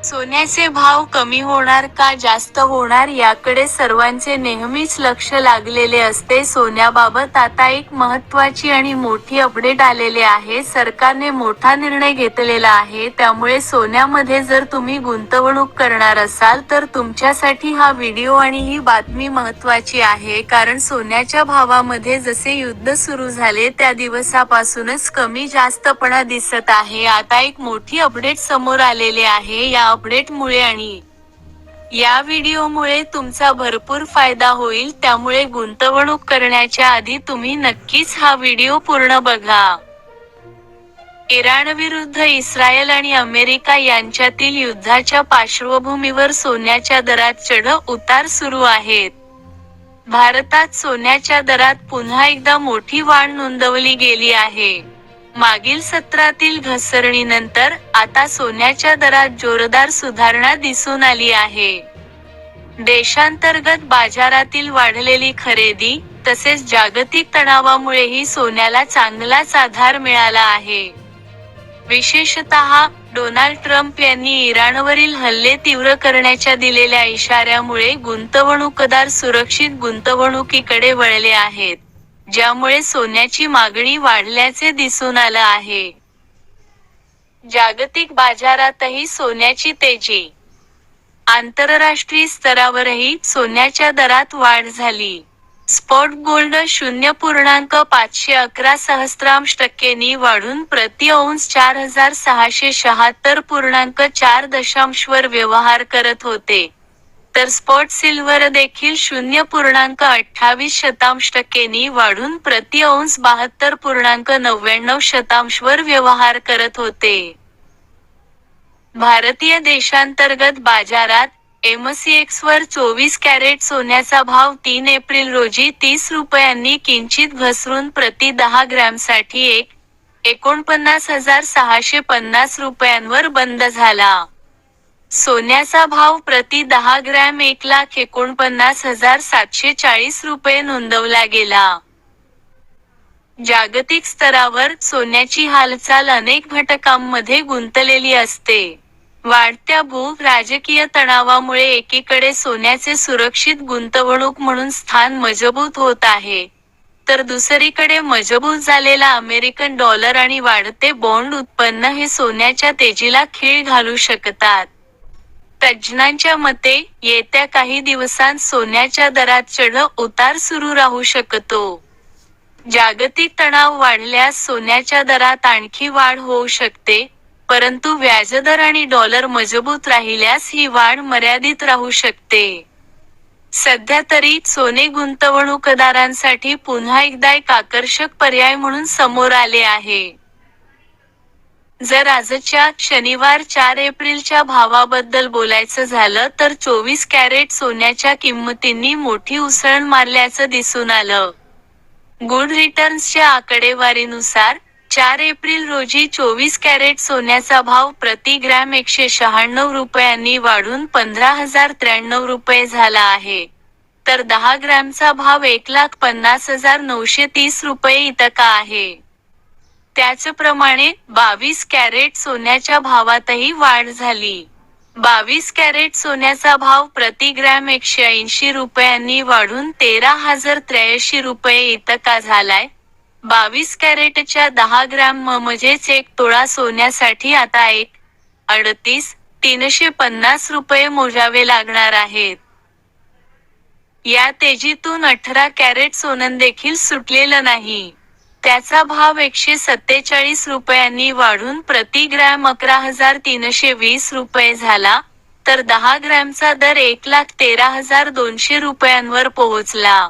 सोन्याचे भाव कमी होणार का जास्त होणार याकडे सर्वांचे नेहमीच लक्ष लागलेले असते. सोन्याबाबत आता एक महत्त्वाची आणि मोठी अपडेट आलेले आहे. सरकारने मोठा निर्णय घेतलेला आहे. त्यामुळे सोन्यामध्ये जर तुम्ही गुंतवणूक करणार असाल तर तुमच्यासाठी हा व्हिडिओ आणि ही बातमी महत्त्वाची आहे. कारण सोन्याच्या भावामध्ये जसे युद्ध सुरू झाले त्या दिवसापासूनच कमी जास्तपणा दिसत आहे. आता एक मोठी अपडेट समोर आलेली आहे. या अपडेटमुळे आणि या व्हिडिओमुळे तुमचा भरपूर फायदा होईल. त्यामुळे गुंतवणूक करण्याच्या आधी तुम्ही नक्कीच हा व्हिडिओ पूर्ण बघा. इराणविरुद्ध इस्रायल आणि अमेरिका यांच्यातील युद्धाच्या पार्श्वभूमीवर सोन्याच्या दरात चढ-उतार सुरू आहेत. भारतात सोन्याच्या दरात पुन्हा एकदा मोठी वाढ नोंदवली गेली आहे. मागील सत्रातील घसरणीनंतर आता सोन्याच्या दरात जोरदार सुधारणा दिसून आली आहे. देशांतर्गत बाजारातील वाढलेली खरेदी, तसेच जागतिक तणावामुळेही सोन्याला चांगलाच आधार मिळाला आहे. विशेषतः, डोनाल्ड ट्रम्प यांनी इराणवरील हल्ले तीव्र करण्याच्या दिलेल्या इशाऱ्यामुळे गुंतवणूकदार सुरक्षित गुंतवणुकीकडे वळले आहेत, ज्यामुळे सोन्याची मागणी वाढल्याचे दिसून आलं आहे. जागतिक बाजारातही सोन्याची तेजी. आंतरराष्ट्रीय स्तरावरही सोन्याच्या दरात वाढ झाली. स्पॉट गोल्ड 0.511 वाढून प्रति औंस 4676.4 वर व्यवहार करत होते. तर स्पॉट सिल्वर देखील 0.28 वाढून प्रति औंस 72.99 वर व्यवहार करत होते. भारतीय देशांतर्गत बाजारात, एमसीएक्स वर 24 कॅरेट सोन्याचा भाव 3 एप्रिल रोजी 30 रुपयांनी किंचित घसरून प्रति 10 ग्रॅमसाठी 1,49,650 रुपयांवर बंद झाला. सोन्याचा भाव प्रति 10 ग्रॅम 1,49,740 रुपये नोंदवला गेला. जागतिक स्तरावर सोन्याची हालचाल अनेक घटकांमध्ये गुंतलेली असते. वाढत्या भू-राजकीय तणावामुळे एकीकडे सोन्याचे सुरक्षित गुंतवणूक म्हणून स्थान मजबूत होत आहे, तर दुसरीकडे मजबूत झालेला अमेरिकन डॉलर आणि वाढते बॉन्ड उत्पन्न हे सोन्याच्या तेजीला खीळ घालू शकतात. तज्ज्ञांच्या मते, येत्या काही दिवसांत सोन्याच्या दरात चढ-उतार सुरू राहू शकतो. जागतिक तणाव वाढल्यास सोन्याच्या दरात आणखी वाढ होऊ शकते, परंतु व्याजदर आणि डॉलर मजबूत राहिल्यास ही वाढ मर्यादित राहू शकते. सध्या तरी सोने गुंतवणूकदारांसाठी पुन्हा एकदा एक आकर्षक पर्याय म्हणून समोर आले आहे. जर आजच्या, शनिवार 4 एप्रिलच्या भावाबद्दल बोलायचं झालं तर 24 कॅरेट सोन्याच्या किंमतींनी मोठी उसळण मारल्याचं दिसून आलं. गुड रिटर्न्सच्या आकडेवारीनुसार, 4 एप्रिल रोजी 24 कॅरेट सोन्याचा भाव प्रति ग्रॅम 196 रुपयांनी वाढून 15,093 रुपये झाला आहे, तर 10 ग्रॅमचा भाव 1,50,930 रुपये इतका आहे. त्याचप्रमाणे, 22 कॅरेट सोन्याच्या भावातही वाढ झाली. 22 कॅरेट सोन्याचा भाव प्रति ग्रॅम 180 रुपयांनी वाढून 13,083 रुपये इतका झालाय. 22 कॅरेटच्या 10 ग्रॅम म्हणजेच 1 तोळा सोन्यासाठी आता 1,38,350 रुपये मोजावे लागणार आहेत. या तेजीतून 18 कॅरेट सोनं देखील सुटलेलं नाही. त्याचा भाव 147 रुपयांनी वाढून प्रति ग्रॅम 11,320 रुपये झाला, तर 10 ग्रॅमचा दर 1,13,200 रुपयांवर पोहोचला.